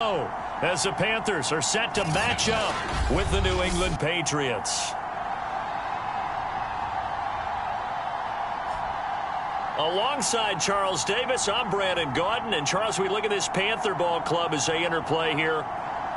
As the Panthers are set to match up with the New England Patriots. Alongside Charles Davis, I'm Brandon Gaudin. And Charles, we look at this Panther ball club as they interplay here.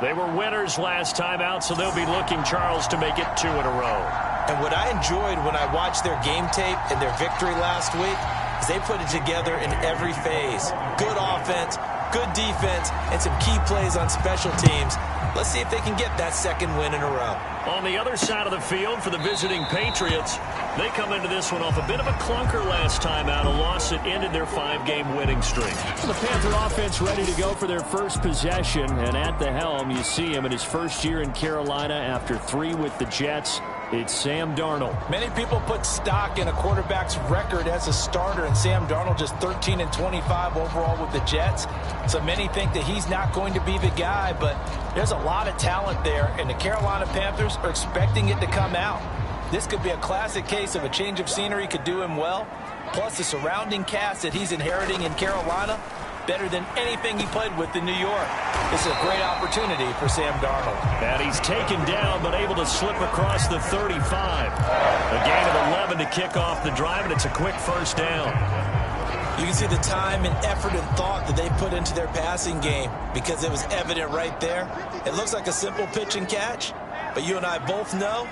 They were winners last time out, so they'll be looking, Charles, to make it 2 in a row. And what I enjoyed when I watched their game tape and their victory last week is they put it together in every phase. Good offense, good defense, and some key plays on special teams. Let's see if they can get that second win in a row. On the other side of the field for the visiting Patriots, they come into this one off a bit of a clunker last time out, a loss that ended their 5-game winning streak. The Panther offense ready to go for their first possession, and at the helm, you see him in his first year in Carolina after 3 with the Jets. It's Sam Darnold. Many people put stock in a quarterback's record as a starter, and Sam Darnold just 13-25 overall with the Jets. So many think that he's not going to be the guy, but there's a lot of talent there, and the Carolina Panthers are expecting it to come out. This could be a classic case of a change of scenery could do him well, plus the surrounding cast that he's inheriting in Carolina, better than anything he played with in New York. This is a great opportunity for Sam Darnold. And he's taken down, but able to slip across the 35. A gain of 11 to kick off the drive, and it's a quick first down. You can see the time and effort and thought that they put into their passing game because it was evident right there. It looks like a simple pitch and catch, but you and I both know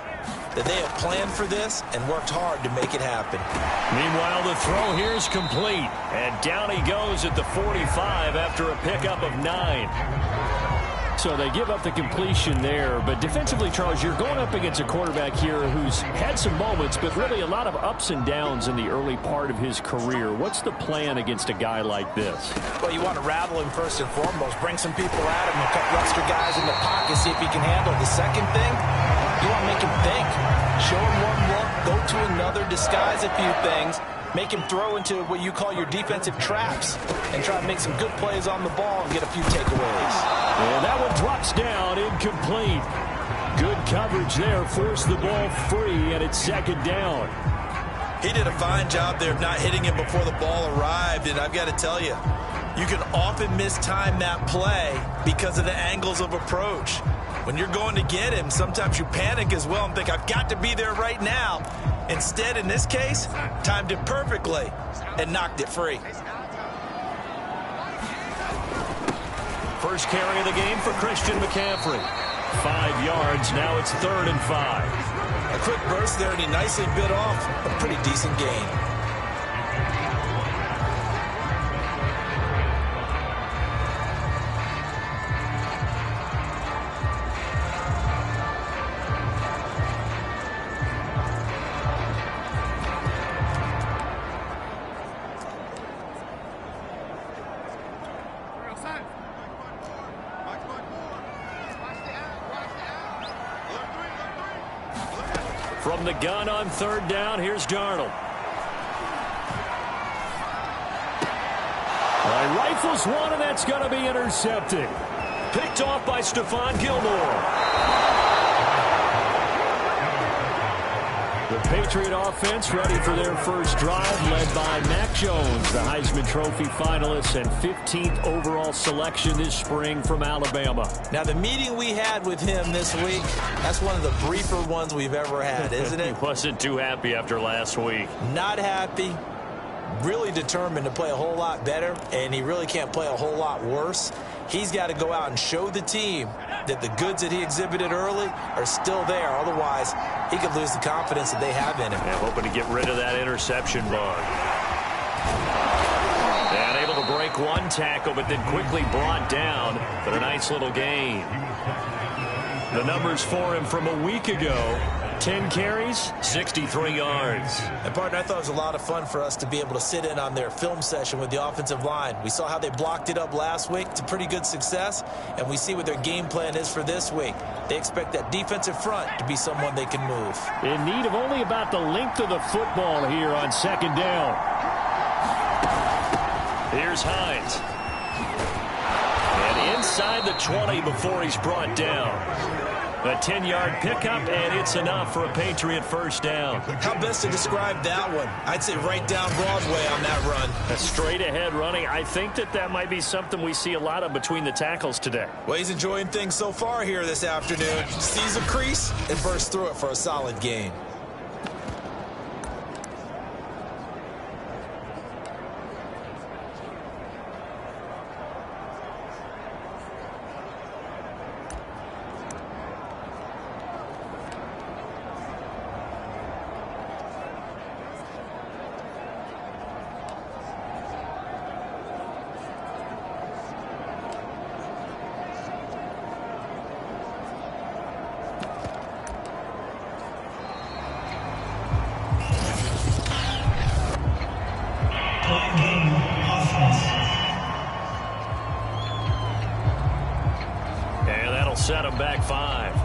that they have planned for this and worked hard to make it happen. Meanwhile, the throw here is complete, and down he goes at the 45 after a pickup of 9. So they give up the completion there, but defensively, Charles, you're going up against a quarterback here who's had some moments, but really a lot of ups and downs in the early part of his career. What's the plan against a guy like this? Well, you want to rattle him first and foremost, bring some people at him, a couple extra guys in the pocket, see if he can handle. The second thing, you want to make him think. Show him one look, go to another, disguise a few things, make him throw into what you call your defensive traps, and try to make some good plays on the ball and get a few takeaways. And that one drops down, incomplete. Good coverage there, forced the ball free, and it's second down. He did a fine job there of not hitting him before the ball arrived, and I've got to tell you, you can often mistime that play because of the angles of approach. When you're going to get him, sometimes you panic as well and think, I've got to be there right now. Instead, in this case, timed it perfectly and knocked it free. First carry of the game for Christian McCaffrey. 5 yards, now it's 3rd and 5. A quick burst there, and he nicely bit off a pretty decent gain. From the gun on 3rd down, here's Darnold. Rifles one, and that's going to be intercepted. Picked off by Stephon Gilmore. The Patriot offense ready for their first drive, led by Mac Jones, the Heisman Trophy finalist and 15th overall selection this spring from Alabama. Now, the meeting we had with him this week, that's one of the briefer ones we've ever had, isn't it? He wasn't too happy after last week. Not happy. Really determined to play a whole lot better, and he really can't play a whole lot worse. He's got to go out and show the team that the goods that he exhibited early are still there. Otherwise, he could lose the confidence that they have in him. Yeah, hoping to get rid of that interception bug. And able to break one tackle, but then quickly brought down for a nice little gain. The numbers for him from a week ago: 10 carries, 63 yards. And, partner, I thought it was a lot of fun for us to be able to sit in on their film session with the offensive line. We saw how they blocked it up last week to pretty good success, and we see what their game plan is for this week. They expect that defensive front to be someone they can move. In need of only about the length of the football here on 2nd down. Here's Hines. And inside the 20 before he's brought down. A 10-yard pickup, and it's enough for a Patriot first down. How best to describe that one? I'd say right down Broadway on that run. A straight-ahead running. I think that might be something we see a lot of between the tackles today. Well, he's enjoying things so far here this afternoon. Sees a crease and bursts through it for a solid gain. And that'll set him back 5.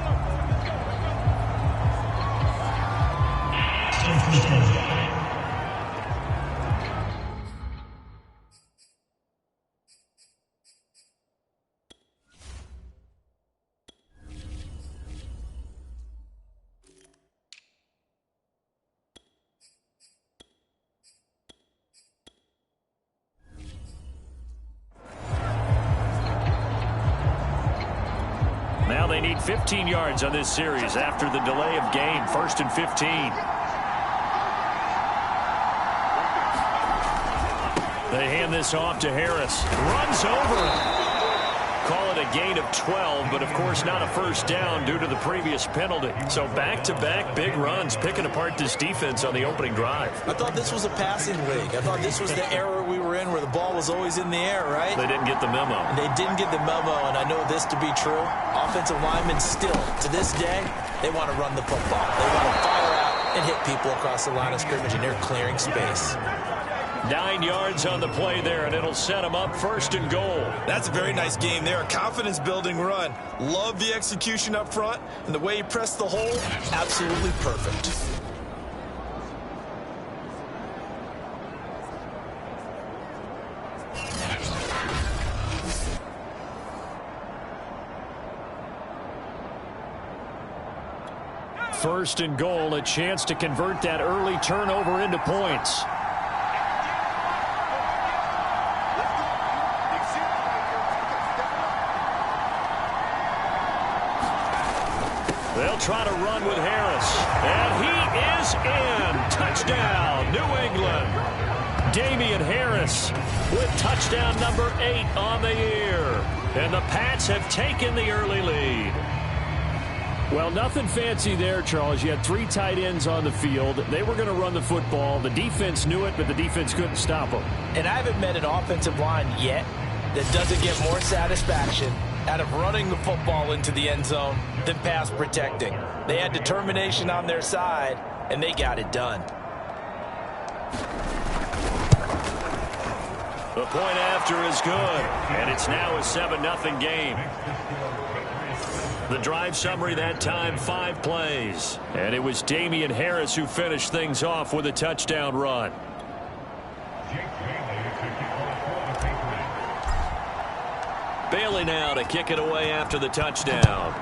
Now they need 15 yards on this series after the delay of game. 1st and 15. They hand this off to Harris. Runs over him. Call it a gain of 12, but of course not a first down due to the previous penalty. So back-to-back big runs, picking apart this defense on the opening drive. I thought this was a passing league. I thought this was the era we were in where the ball was always in the air, right? They didn't get the memo. And they didn't get the memo, and I know this to be true. Offensive linemen still, to this day, they want to run the football. They want to fire out and hit people across the line of scrimmage, and they're clearing space. 9 yards on the play there, and it'll set them up 1st and goal. That's a very nice game there. A confidence-building run. Love the execution up front, and the way he pressed the hole, absolutely perfect. First and goal, a chance to convert that early turnover into points. They'll try to run with Harris. And he is in. Touchdown, New England. Damian Harris with touchdown number 8 on the year. And the Pats have taken the early lead. Well, nothing fancy there, Charles. You had 3 tight ends on the field. They were going to run the football. The defense knew it, but the defense couldn't stop them. And I haven't met an offensive line yet that doesn't get more satisfaction out of running the football into the end zone than pass protecting. They had determination on their side, and they got it done. The point after is good, and it's now a 7-0 game. The drive summary that time, 5 plays. And it was Damian Harris who finished things off with a touchdown run. Bailey now to kick it away after the touchdown.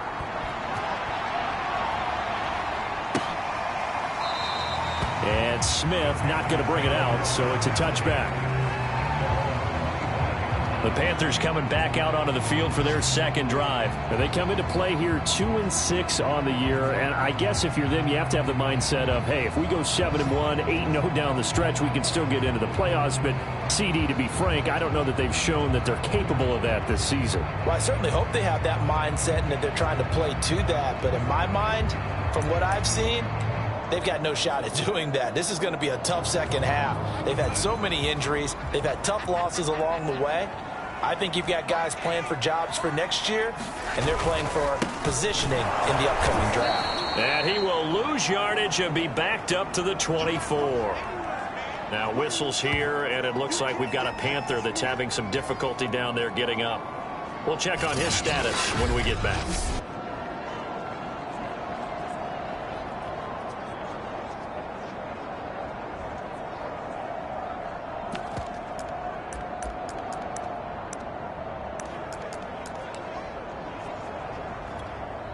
And Smith not going to bring it out, so it's a touchback. The Panthers coming back out onto the field for their second drive. And they come into play here 2-6 on the year, and I guess if you're them, you have to have the mindset of, hey, if we go 7-1, 8-0 down the stretch, we can still get into the playoffs. But CD, to be frank, I don't know that they've shown that they're capable of that this season. Well, I certainly hope they have that mindset and that they're trying to play to that. But in my mind, from what I've seen, they've got no shot at doing that. This is going to be a tough second half. They've had so many injuries. They've had tough losses along the way. I think you've got guys playing for jobs for next year, and they're playing for positioning in the upcoming draft. And he will lose yardage and be backed up to the 24. Now whistles here, and it looks like we've got a Panther that's having some difficulty down there getting up. We'll check on his status when we get back.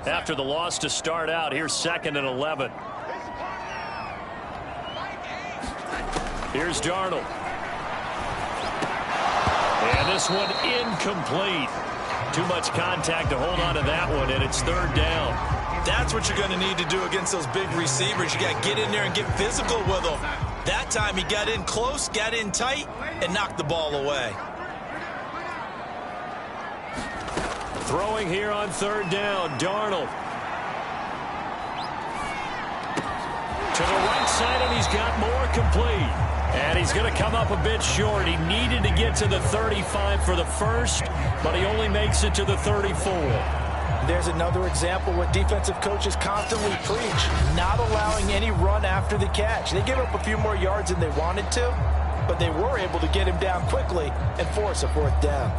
after the loss to start out. Here's 2nd and 11. Here's Darnold. And this one incomplete. Too much contact to hold on to that one, and it's 3rd down. That's what you're going to need to do against those big receivers. You got to get in there and get physical with them. That time he got in close, got in tight, and knocked the ball away. Throwing here on 3rd down, Darnold. To the right side, and he's got more complete. And he's going to come up a bit short. He needed to get to the 35 for the first, but he only makes it to the 34. There's another example what defensive coaches constantly preach, not allowing any run after the catch. They gave up a few more yards than they wanted to, but they were able to get him down quickly and force a 4th down.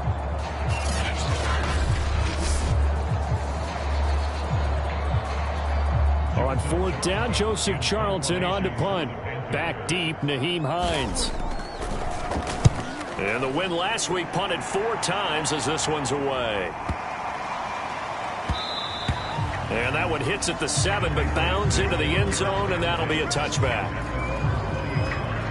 On 4th down, Joseph Charlton on to punt. Back deep, Nyheim Hines. And the win last week punted 4 times as this one's away. And that one hits at the 7, but bounds into the end zone, and that'll be a touchback.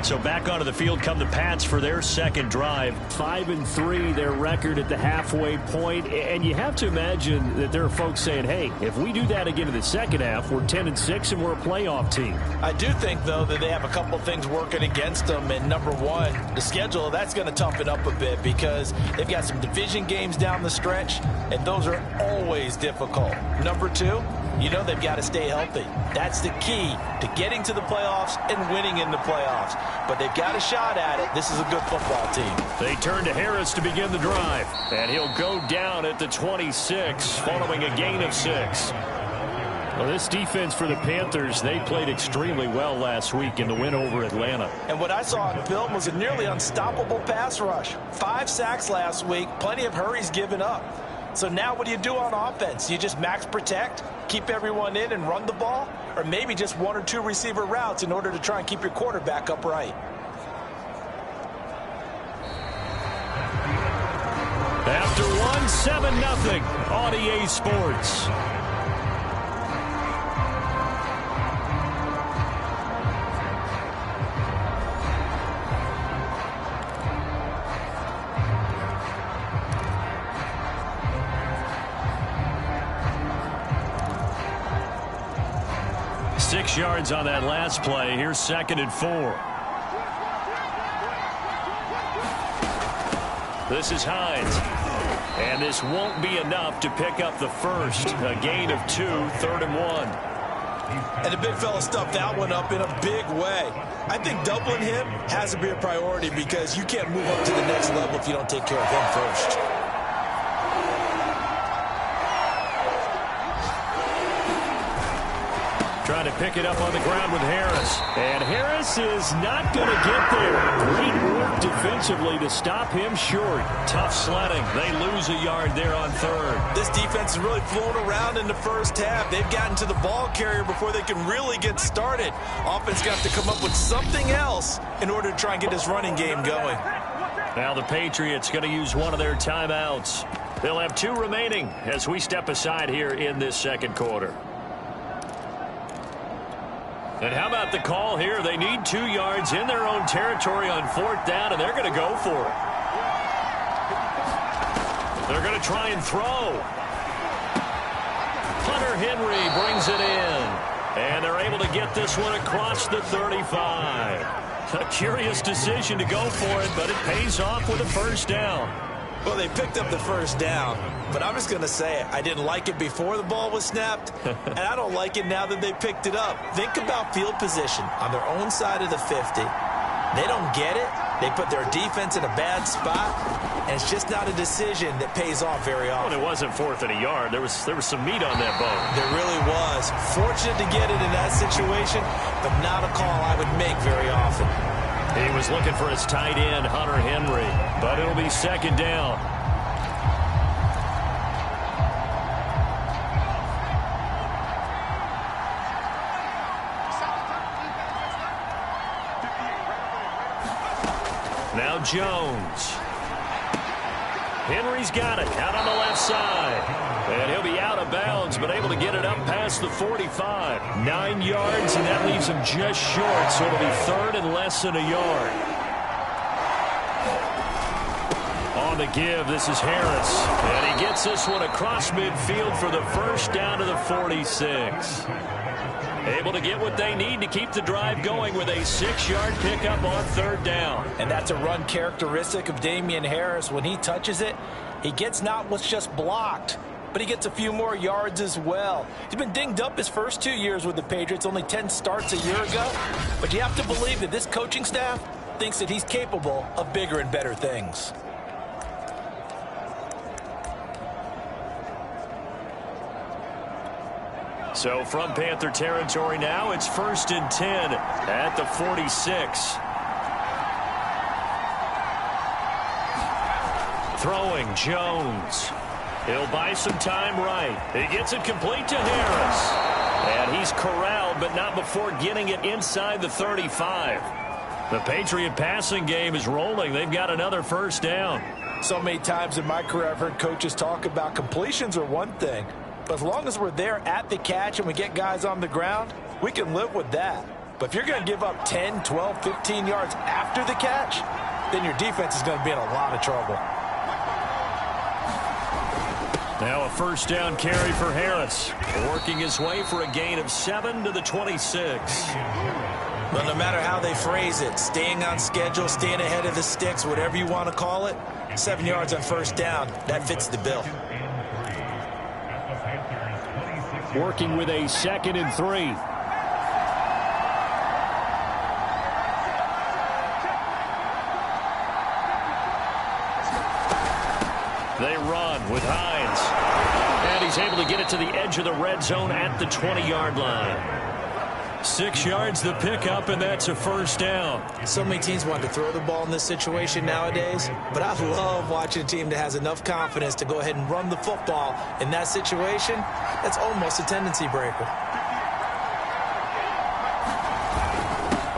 So back onto the field come the Pats for their 2nd drive. 5-3, their record at the halfway point. And you have to imagine that there are folks saying, hey, if we do that again in the 2nd half, we're 10-6 and we're a playoff team. I do think, though, that they have a couple of things working against them. And number one, the schedule, that's going to toughen up a bit because they've got some division games down the stretch, and those are always difficult. Number two, you know they've got to stay healthy. That's the key to getting to the playoffs and winning in the playoffs. But they've got a shot at it. This is a good football team. They turn to Harris to begin the drive. And he'll go down at the 26 following a gain of 6. Well, this defense for the Panthers, they played extremely well last week in the win over Atlanta. And what I saw on film was a nearly unstoppable pass rush. 5 sacks last week, plenty of hurries given up. So now what do you do on offense? You just max protect, keep everyone in and run the ball? Or maybe just 1 or 2 receiver routes in order to try and keep your quarterback upright? After one, 7-0 on EA Sports. Six yards on that last play. Here's 2nd and 4. This is Hines. And this won't be enough to pick up the first. A gain of 2, 3rd and 1. And the big fella stuffed that one up in a big way. I think doubling him has to be a priority because you can't move up to the next level if you don't take care of him first. Trying to pick it up on the ground with Harris. And Harris is not going to get there. Great work defensively to stop him short. Tough sledding. They lose a yard there on 3rd. This defense is really flown around in the first half. They've gotten to the ball carrier before they can really get started. Offense got to come up with something else in order to try and get this running game going. Now the Patriots going to use one of their timeouts. They'll have 2 remaining as we step aside here in this 2nd quarter. And how about the call here? They need 2 yards in their own territory on 4th down, and they're going to go for it. They're going to try and throw. Hunter Henry brings it in. And they're able to get this one across the 35. A curious decision to go for it, but it pays off with a 1st down. Well, they picked up the 1st down, but I'm just going to say it. I didn't like it before the ball was snapped, and I don't like it now that they picked it up. Think about field position on their own side of the 50. They don't get it. They put their defense in a bad spot, and it's just not a decision that pays off very often. Well, it wasn't 4th and a yard. There was some meat on that bone. There really was. Fortunate to get it in that situation, but not a call I would make very often. He was looking for his tight end, Hunter Henry, but it'll be 2nd down. Now Jones. Henry's got it out on the left side. And he'll be out of bounds downs, but able to get it up past the 45. 9 yards, and that leaves him just short, so it'll be third and less than a yard. On the give, this is Harris. And he gets this one across midfield for the first down to the 46. Able to get what they need to keep the drive going with a 6-yard pickup on third down. And that's a run characteristic of Damian Harris. When he touches it, he gets not what's just blocked, but he gets a few more yards as well. He's been dinged up his first 2 years with the Patriots, only 10 starts a year ago. But you have to believe that this coaching staff thinks that he's capable of bigger and better things. So from Panther territory now, it's 1st and 10 at the 46. Throwing Jones. He'll buy some time right. He gets it complete to Harris. And he's corralled, but not before getting it inside the 35. The Patriot passing game is rolling. They've got another first down. So many times in my career I've heard coaches talk about completions are one thing. But as long as we're there at the catch and we get guys on the ground, we can live with that. But if you're going to give up 10, 12, 15 yards after the catch, then your defense is going to be in a lot of trouble. Now a first down carry for Harris, working his way for a gain of 7 to the 26. Well, no matter how they phrase it, staying on schedule, staying ahead of the sticks, whatever you want to call it, 7 yards on first down, that fits the bill. Working with a 2nd and 3. They run with Hines. And he's able to get it to the edge of the red zone at the 20-yard line. 6 yards the pickup, and that's a first down. So many teams want to throw the ball in this situation nowadays, but I love watching a team that has enough confidence to go ahead and run the football in that situation. That's almost a tendency breaker.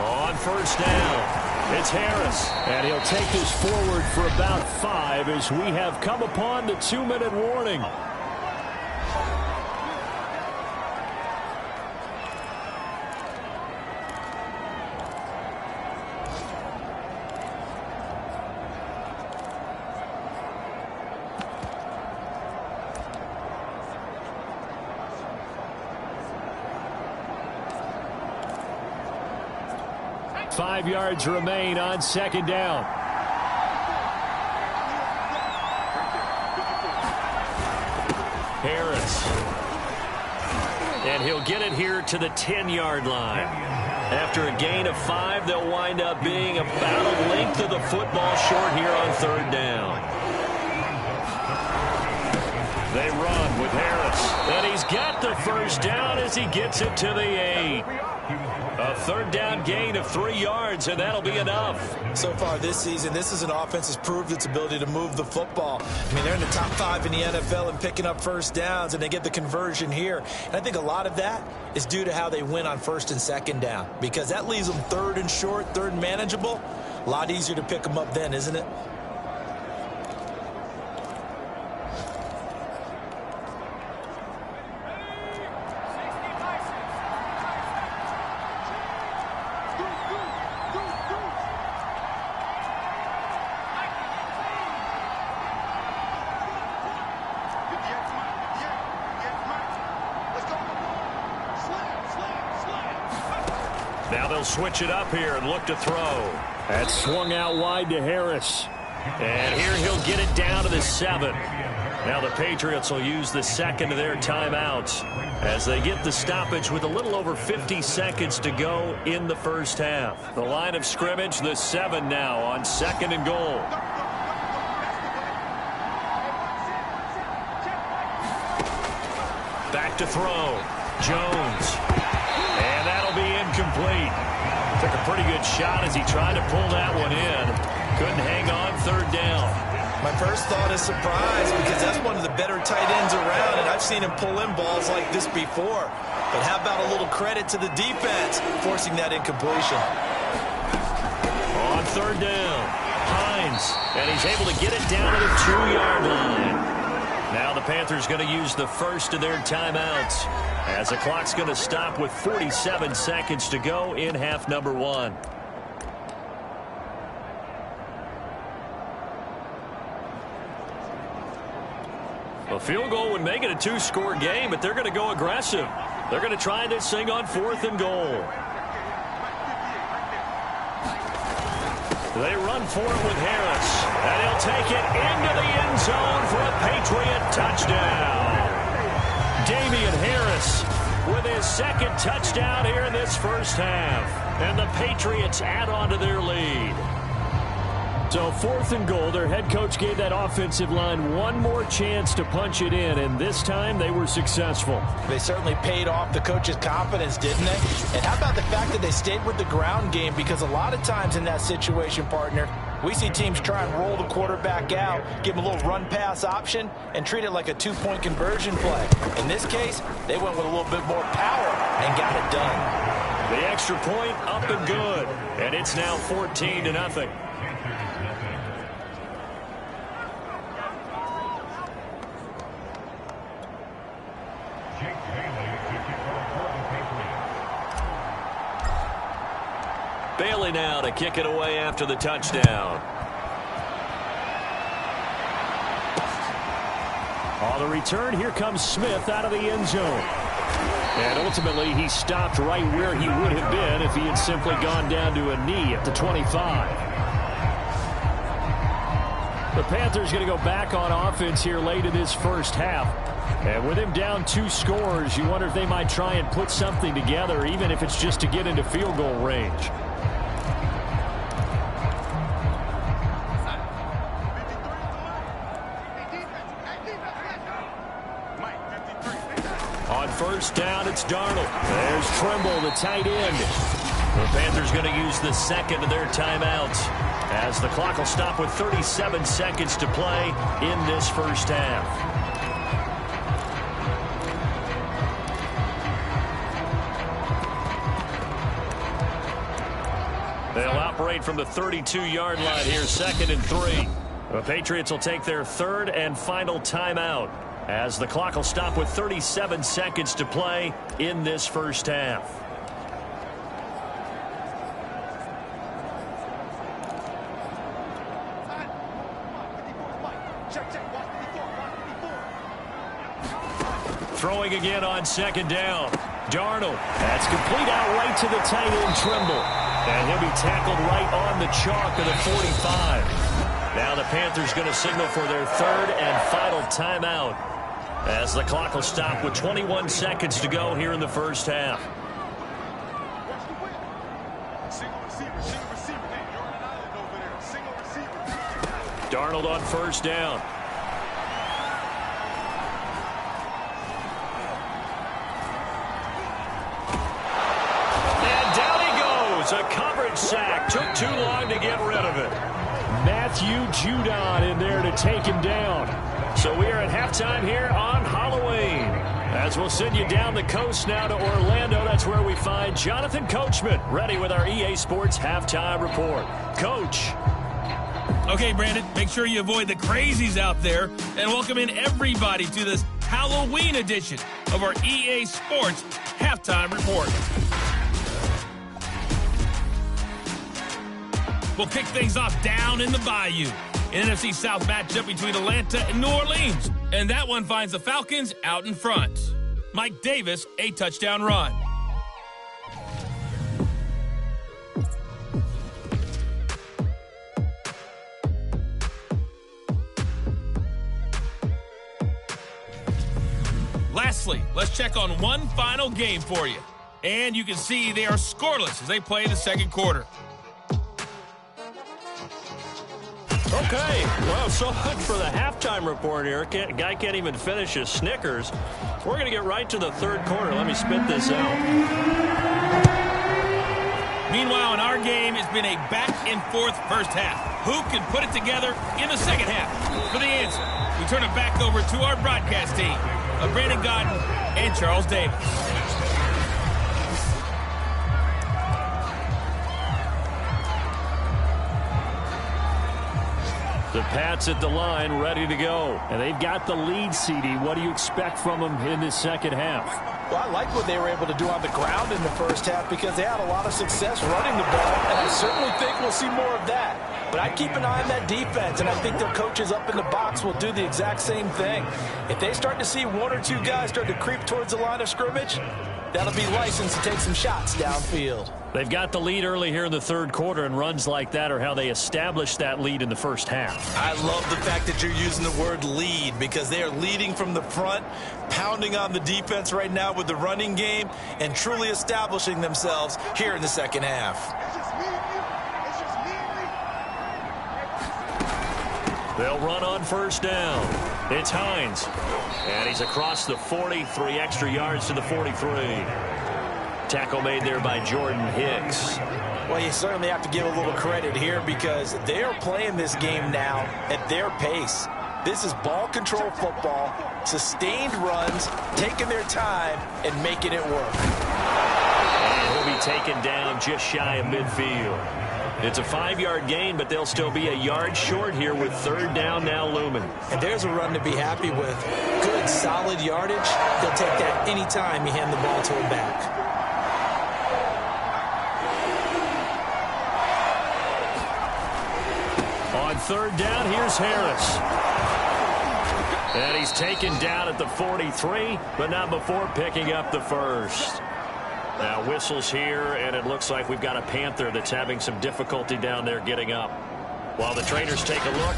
On first down, it's Harris. And he'll take this forward for about 5 as we have come upon the 2-minute warning. Five yards remain on second down. Harris. And he'll get it here to the 10-yard line. After a gain of 5, they'll wind up being about a length of the football short here on third down. They run with Harris. And he's got the first down as he gets it to the 8. A third down gain of 3 yards, and that'll be enough. So far this season, this is an offense that's proved its ability to move the football. I mean, they're in the top 5 in the NFL in picking up first downs, and they get the conversion here. And I think a lot of that is due to how they win on first and second down, because that leaves them third and short, third and manageable. A lot easier to pick them up then, isn't it? Now they'll switch it up here and look to throw. That swung out wide to Harris. And here he'll get it down to the 7. Now the Patriots will use the second of their timeouts as they get the stoppage with a little over 50 seconds to go in the first half. The line of scrimmage, the 7 now on 2nd and goal. Back to throw. Jones. And that'll be incomplete. Took a pretty good shot as he tried to pull that one in. Couldn't hang on third down. My first thought is surprise, because that's one of the better tight ends around, and I've seen him pull in balls like this before. But how about a little credit to the defense forcing that incompletion? On third down, Hines, and he's able to get it down to the 2-yard line. Now the Panthers going to use the first of their timeouts as the clock's going to stop with 47 seconds to go in half number 1. A field goal would make it a 2-score game, but they're going to go aggressive. They're going to try this thing on 4th and goal. They run for it with Harris, and he'll take it into the end zone for a Patriot touchdown. Damian Harris with his second touchdown here in this first half, and the Patriots add on to their lead. So 4th and goal, their head coach gave that offensive line one more chance to punch it in, and this time they were successful. They certainly paid off the coach's confidence, didn't they? And how about the fact that they stayed with the ground game? Because a lot of times in that situation, partner, we see teams try and roll the quarterback out, give him a little run-pass option, and treat it like a 2-point conversion play. In this case, they went with a little bit more power and got it done. The extra point up and good, and it's now 14-0. Bailey now to kick it away after the touchdown. On the return, here comes Smith out of the end zone. And ultimately, he stopped right where he would have been if he had simply gone down to a knee at the 25. The Panthers going to go back on offense here late in this first half. And with him down 2 scores, you wonder if they might try and put something together, even if it's just to get into field goal range. On first down, it's Darnold. There's Trimble, the tight end. The Panthers going to use the second of their timeouts as the clock will stop with 37 seconds to play in this first half. They'll operate from the 32-yard line here, 2nd and 3. The Patriots will take their 3rd and final timeout as the clock will stop with 37 seconds to play in this first half. Throwing again on 2nd down. Darnold. That's complete out right to the tight end, Trimble. And he'll be tackled right on the chalk of the 45. Now the Panthers going to signal for their 3rd and final timeout as the clock will stop with 21 seconds to go here in the first half. Darnold on first down. And down he goes. A coverage sack. Took too long to get rid of it. Matthew Judon in there to take him down. So we are at halftime here on Halloween. As we'll send you down the coast now to Orlando. That's where we find Jonathan Coachman ready with our EA Sports Halftime Report. Coach. Okay, Brandon, make sure you avoid the crazies out there and welcome in everybody to this Halloween edition of our EA Sports Halftime Report. We'll kick things off down in the Bayou. An NFC South matchup between Atlanta and New Orleans. And that one finds the Falcons out in front. Mike Davis, a touchdown run. Lastly, let's check on one final game for you. And you can see they are scoreless as they play the second quarter. Okay, well, so much for the halftime report here. Guy can't even finish his Snickers. We're going to get right to the third quarter. Let me spit this out. Meanwhile, in our game, it's been a back-and-forth first half. Who can put it together in the second half? For the answer, we turn it back over to our broadcast team of Brandon Godden and Charles Davis. The Pats at the line, ready to go. And they've got the lead, CD. What do you expect from them in this second half? Well, I like what they were able to do on the ground in the first half because they had a lot of success running the ball, and I certainly think we'll see more of that. But I keep an eye on that defense, and I think their coaches up in the box will do the exact same thing. If they start to see one or two guys start to creep towards the line of scrimmage, that'll be licensed to take some shots downfield. They've got the lead early here in the third quarter, and runs like that are how they established that lead in the first half. I love the fact that you're using the word lead because they are leading from the front, pounding on the defense right now with the running game, and truly establishing themselves here in the second half. They'll run on first down. It's Hines. And he's across the 40, 3 extra yards to the 43. Tackle made there by Jordan Hicks. Well, you certainly have to give a little credit here because they are playing this game now at their pace. This is ball control football, sustained runs, taking their time, and making it work. And he'll be taken down just shy of midfield. It's a 5-yard gain, but they'll still be a yard short here with third down now looming. And there's a run to be happy with. Good, solid yardage. They'll take that any time you hand the ball to him back. On third down, here's Harris. And he's taken down at the 43, but not before picking up the first. Now whistles here, and it looks like we've got a Panther that's having some difficulty down there getting up. While the trainers take a look,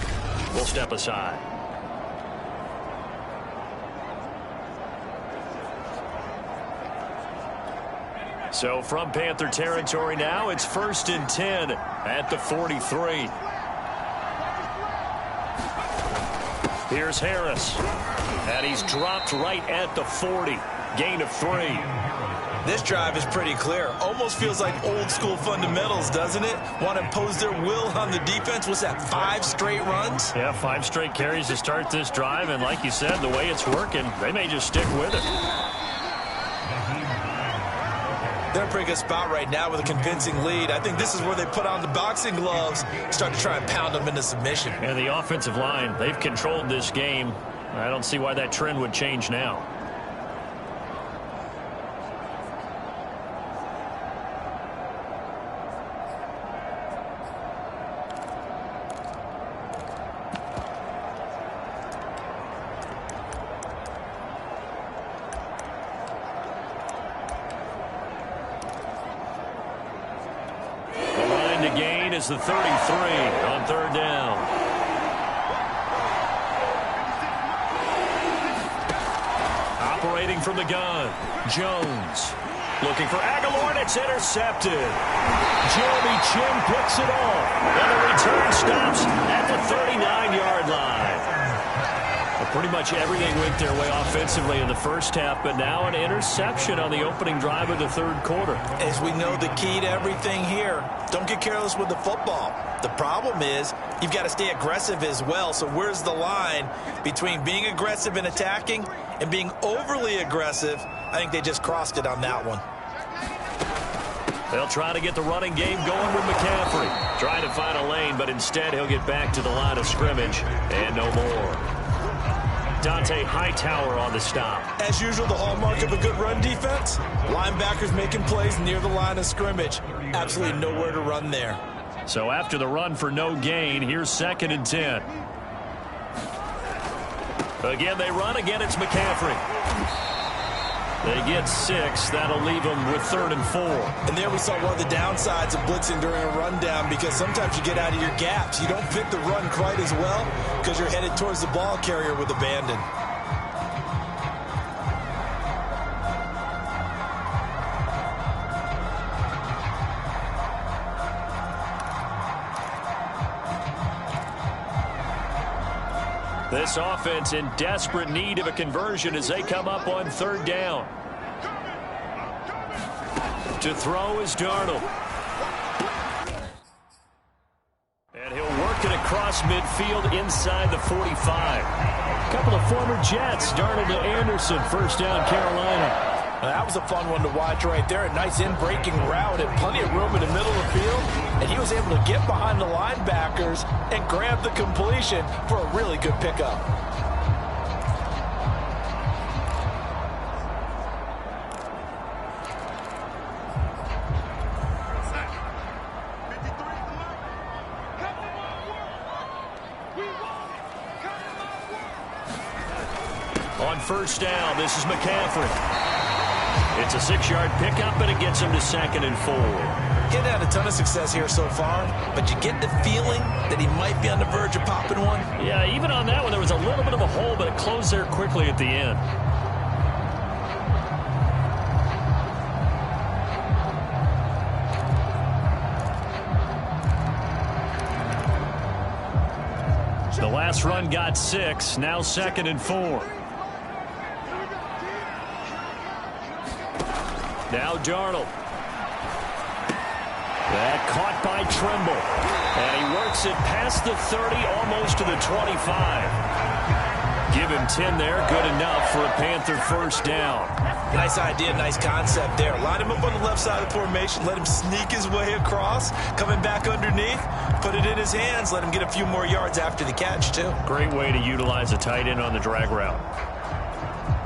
we'll step aside. So from Panther territory now, it's 1st and 10 at the 43. Here's Harris. And he's dropped right at the 40. Gain of 3. This drive is pretty clear. Almost feels like old school fundamentals, doesn't it? Want to impose their will on the defense. What's that, 5 straight runs? Yeah, 5 straight carries to start this drive. And like you said, the way it's working, they may just stick with it. They're in a pretty good spot right now with a convincing lead. I think this is where they put on the boxing gloves, start to try and pound them into submission. And the offensive line, they've controlled this game. I don't see why that trend would change now. Is the 33 on third down. Operating from the gun, Jones. Looking for Aguilar, and it's intercepted. Jeremy Chin picks it off. And the return stops at the 39-yard line. Well, pretty much everything went their way offensively in the first half, but now an interception on the opening drive of the third quarter. As we know, the key to everything here, don't get careless with the football. The problem is you've got to stay aggressive as well. So where's the line between being aggressive and attacking and being overly aggressive? I think they just crossed it on that one. They'll try to get the running game going with McCaffrey. Trying to find a lane, but instead he'll get back to the line of scrimmage and no more. Dante Hightower on the stop. As usual, the hallmark of a good run defense, linebackers making plays near the line of scrimmage. Absolutely nowhere to run there. So after the run for no gain, here's 2nd and 10. Again, they run. Again, it's McCaffrey. They get 6. That'll leave them with 3rd and 4. And there we saw one of the downsides of blitzing during a rundown because sometimes you get out of your gaps. You don't fit the run quite as well because you're headed towards the ball carrier with abandon. This offense in desperate need of a conversion as they come up on 3rd down. To throw is Darnold. And he'll work it across midfield inside the 45. A couple of former Jets. Darnold to Anderson. First down, Carolina. That was a fun one to watch right there. A nice in-breaking route and plenty of room in the middle of the field. And he was able to get behind the linebackers and grab the completion for a really good pickup. On first down, this is McCaffrey. It's a 6-yard pickup, and it gets him to 2nd and 4. He's had a ton of success here so far, but you get the feeling that he might be on the verge of popping one. Yeah, even on that one, there was a little bit of a hole, but it closed there quickly at the end. The last run got 6, now 2nd and 4. Now Darnold. That caught by Trimble. And he works it past the 30, almost to the 25. Give him 10 there, good enough for a Panther first down. Nice idea, nice concept there. Line him up on the left side of the formation, let him sneak his way across, coming back underneath, put it in his hands, let him get a few more yards after the catch, too. Great way to utilize a tight end on the drag route.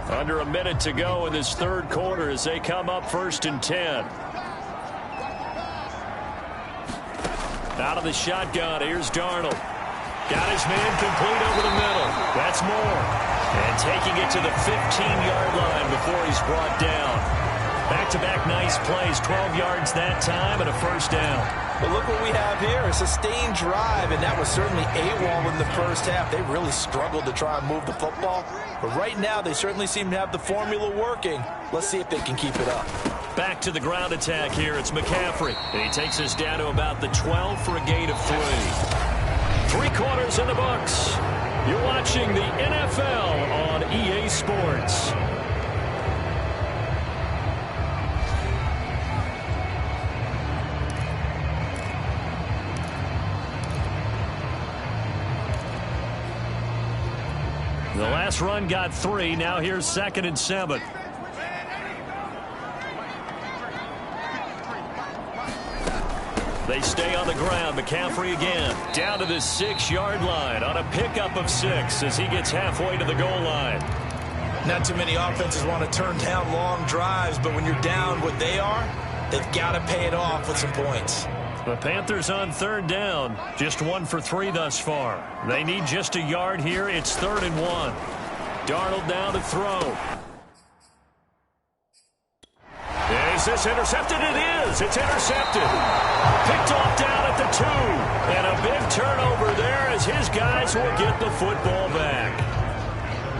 Under a minute to go in this third quarter as they come up 1st and 10. Out of the shotgun, here's Darnold. Got his man complete over the middle. That's Moore. And taking it to the 15-yard line before he's brought down. Back-to-back nice plays, 12 yards that time and a first down. But look what we have here, a sustained drive, and that was certainly AWOL in the first half. They really struggled to try and move the football. But right now, they certainly seem to have the formula working. Let's see if they can keep it up. Back to the ground attack here. It's McCaffrey. And he takes us down to about the 12 for a gain of 3. 3 quarters in the books. You're watching the NFL on EA Sports. The last run got 3. Now here's 2nd and 7. They stay on the ground. McCaffrey again. Down to the 6-yard line on a pickup of 6 as he gets halfway to the goal line. Not too many offenses want to turn down long drives, but when you're down what they are, they've got to pay it off with some points. The Panthers on 3rd down. Just 1 for 3 thus far. They need just a yard here. It's 3rd and 1. Darnold down to throw. Is this intercepted? It is. It's intercepted. Picked off down at the 2. And a big turnover there as his guys will get the football back.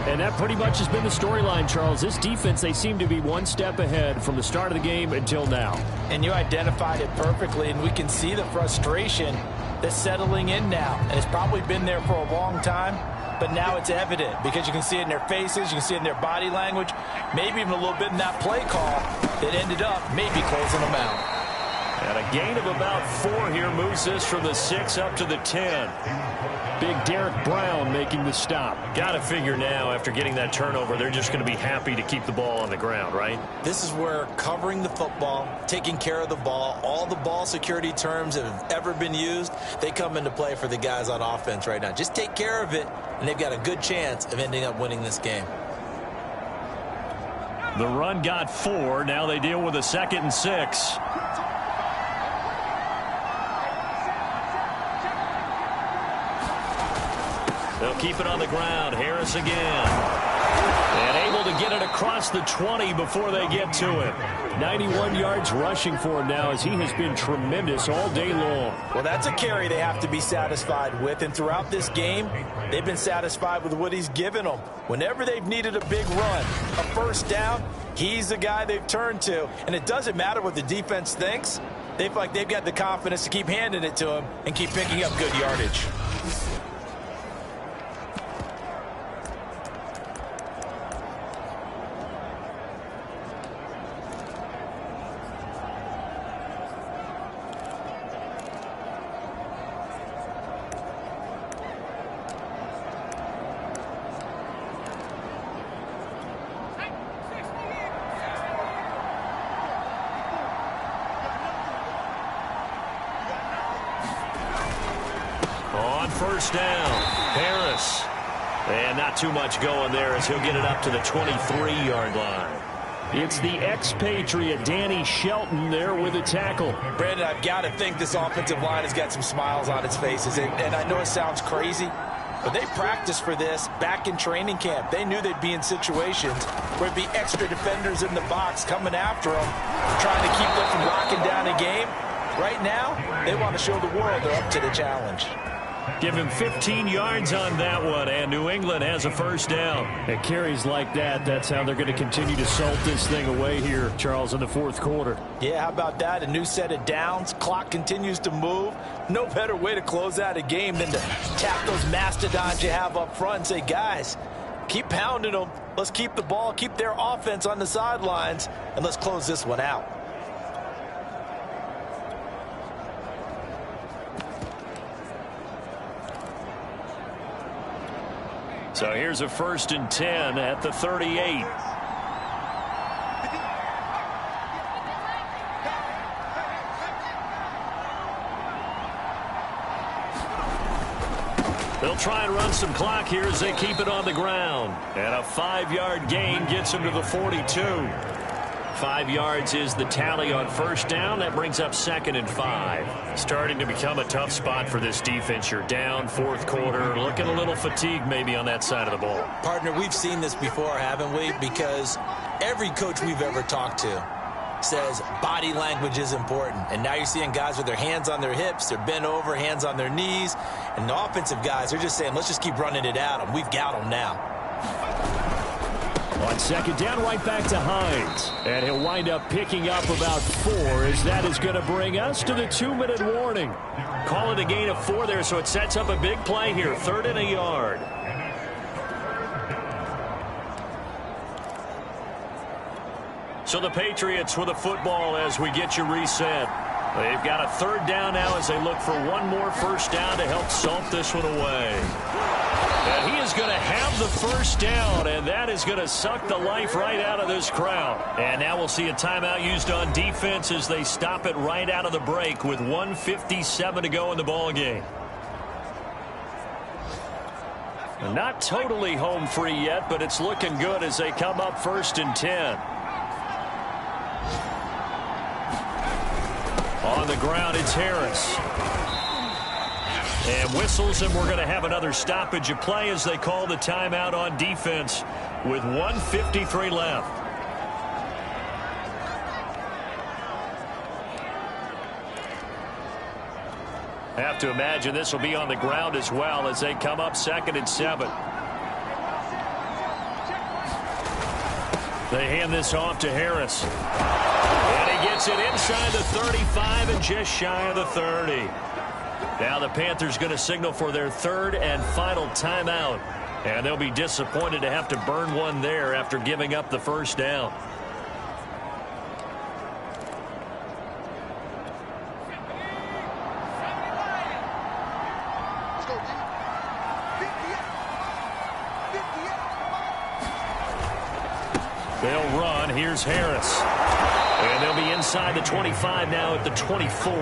And that pretty much has been the storyline, Charles. This defense, they seem to be one step ahead from the start of the game until now. And you identified it perfectly, and we can see the frustration that's settling in now. And it's probably been there for a long time, but now it's evident because you can see it in their faces, you can see it in their body language, maybe even a little bit in that play call that ended up maybe closing them out. And a gain of about 4 here moves this from the 6 up to the 10. Big Derek Brown making the stop. Got to figure now, after getting that turnover, they're just going to be happy to keep the ball on the ground, right? This is where covering the football, taking care of the ball, all the ball security terms that have ever been used, they come into play for the guys on offense right now. Just take care of it, and they've got a good chance of ending up winning this game. The run got 4. Now they deal with a 2nd and 6. They'll keep it on the ground. Harris again. And able to get it across the 20 before they get to him. 91 yards rushing for him now as he has been tremendous all day long. Well, that's a carry they have to be satisfied with. And throughout this game, they've been satisfied with what he's given them. Whenever they've needed a big run, a first down, he's the guy they've turned to. And it doesn't matter what the defense thinks. They feel like they've got the confidence to keep handing it to him and keep picking up good yardage. on first down. Harris. And not too much going there as he'll get it up to the 23-yard line. It's the expatriate Danny Shelton there with a tackle. Brandon, I've got to think this offensive line has got some smiles on its faces. And I know it sounds crazy, but they practiced for this back in training camp. They knew they'd be in situations where there'd be extra defenders in the box coming after them, trying to keep them from locking down a game. Right now, they want to show the world they're up to the challenge. Give him 15 yards on that one, and New England has a first down. At carries like that, that's how they're going to continue to salt this thing away here, Charles, in the fourth quarter. Yeah, how about that? A new set of downs. Clock continues to move. No better way to close out a game than to tap those mastodons you have up front and say, guys, keep pounding them. Let's keep the ball, keep their offense on the sidelines, and let's close this one out. So here's a 1st and 10 at the 38. They'll try and run some clock here as they keep it on the ground. And a 5-yard gain gets them to the 42. 5 yards is the tally on first down. That brings up 2nd and 5. Starting to become a tough spot for this defense. You're down fourth quarter. Looking a little fatigued maybe on that side of the ball. Partner, we've seen this before, haven't we? Because every coach we've ever talked to says body language is important. And now you're seeing guys with their hands on their hips. They're bent over, hands on their knees. And the offensive guys, they're just saying, let's just keep running it at them. We've got them now. On second down, right back to Hines. And he'll wind up picking up about 4 as that is going to bring us to the 2-minute warning. Call it a gain of 4 there, so it sets up a big play here. 3rd and a yard. So the Patriots with a football as we get you reset. They've got a 3rd down now as they look for one more first down to help salt this one away. And he is going to have the first down, and that is going to suck the life right out of this crowd. And now we'll see a timeout used on defense as they stop it right out of the break with 1:57 to go in the ballgame. Not totally home free yet, but it's looking good as they come up 1st and 10. On the ground, it's Harris. And whistles, and we're going to have another stoppage of play as they call the timeout on defense with 1:53 left. I have to imagine this will be on the ground as well as they come up 2nd and 7. They hand this off to Harris. And he gets it inside the 35 and just shy of the 30. Now the Panthers going to signal for their 3rd and final timeout. And they'll be disappointed to have to burn one there after giving up the first down. They'll run. Here's Harris. And they'll be inside the 25 now at the 24.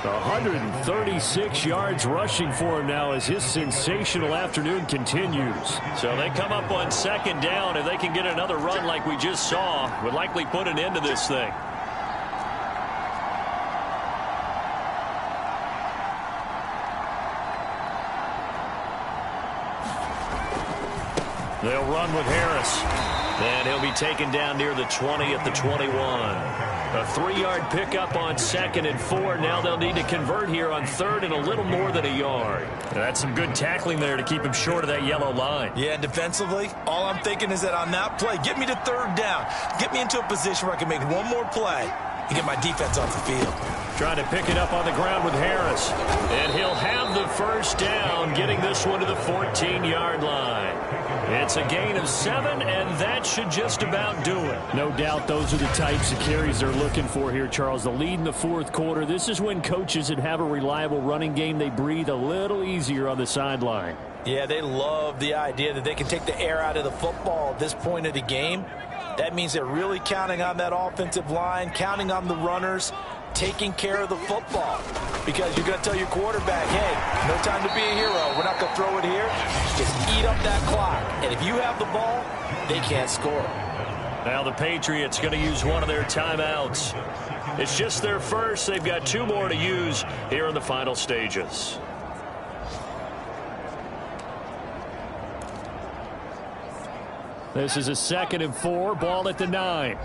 136 yards rushing for him now as his sensational afternoon continues. So they come up on 2nd down. If they can get another run like we just saw, would likely put an end to this thing. They'll run with Harris. And he'll be taken down near the 20 at the 21. A 3-yard pickup on 2nd and 4. Now they'll need to convert here on 3rd and a little more than a yard. That's some good tackling there to keep him short of that yellow line. Yeah, defensively, all I'm thinking is that on that play, get me to 3rd down. Get me into a position where I can make one more play and get my defense off the field. Trying to pick it up on the ground with Harris. And he'll have the first down, getting this one to the 14-yard line. It's a gain of 7, and that should just about do it. No doubt those are the types of carries they're looking for here, Charles. The lead in the fourth quarter. This is when coaches that have a reliable running game, they breathe a little easier on the sideline. Yeah, they love the idea that they can take the air out of the football at this point of the game. That means they're really counting on that offensive line, counting on the runners. taking care of the football. Because you're going to tell your quarterback, hey, no time to be a hero. We're not going to throw it here. Just eat up that clock. And if you have the ball, they can't score. Now the Patriots going to use one of their timeouts. It's just their first. They've got 2 more to use here in the final stages. This is a 2nd and 4. Ball at the 9.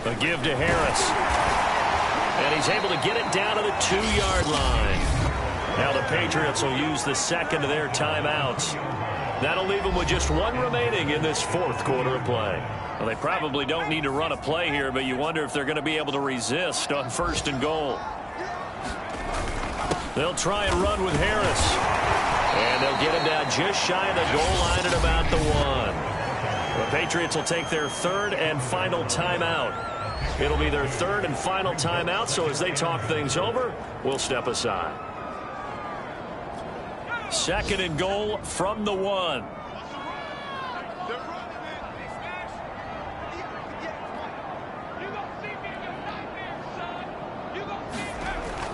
A give to Harris. And he's able to get it down to the 2-yard line. Now the Patriots will use the 2nd of their timeouts. That'll leave them with just 1 remaining in this 4th quarter of play. Well, they probably don't need to run a play here, but you wonder if they're going to be able to resist on 1st and goal. They'll try and run with Harris. And they'll get him down just shy of the goal line at about the 1. The Patriots will take their 3rd and final timeout. It'll be their 3rd and final timeout, so as they talk things over, we'll step aside. 2nd and goal from the 1.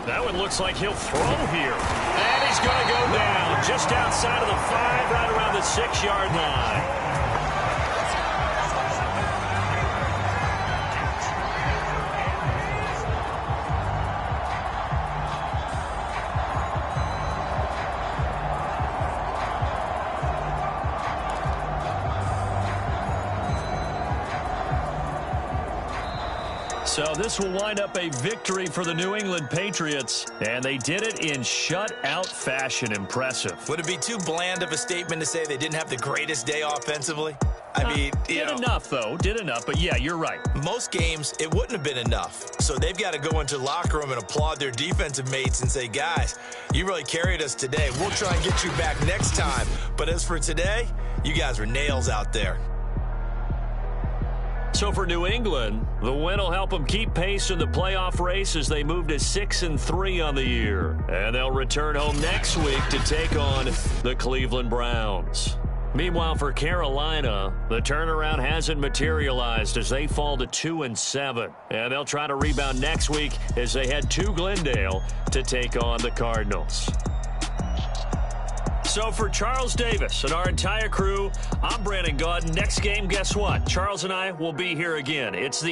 That one looks like he'll throw here. And he's going to go down just outside of the 5, right around the 6-yard line. So this will wind up a victory for the New England Patriots, and they did it in shutout fashion. Impressive. Would it be too bland of a statement to say they didn't have the greatest day offensively? I mean, did enough, though. Did enough, but yeah, you're right. Most games, it wouldn't have been enough. So they've got to go into the locker room and applaud their defensive mates and say, guys, you really carried us today. We'll try and get you back next time. But as for today, you guys were nails out there. So for New England, the win will help them keep pace in the playoff race as they move to 6-3 on the year. And they'll return home next week to take on the Cleveland Browns. Meanwhile, for Carolina, the turnaround hasn't materialized as they fall to 2-7. And they'll try to rebound next week as they head to Glendale to take on the Cardinals. So for Charles Davis and our entire crew, I'm Brandon Gaudin. Next game, guess what? Charles and I will be here again. It's the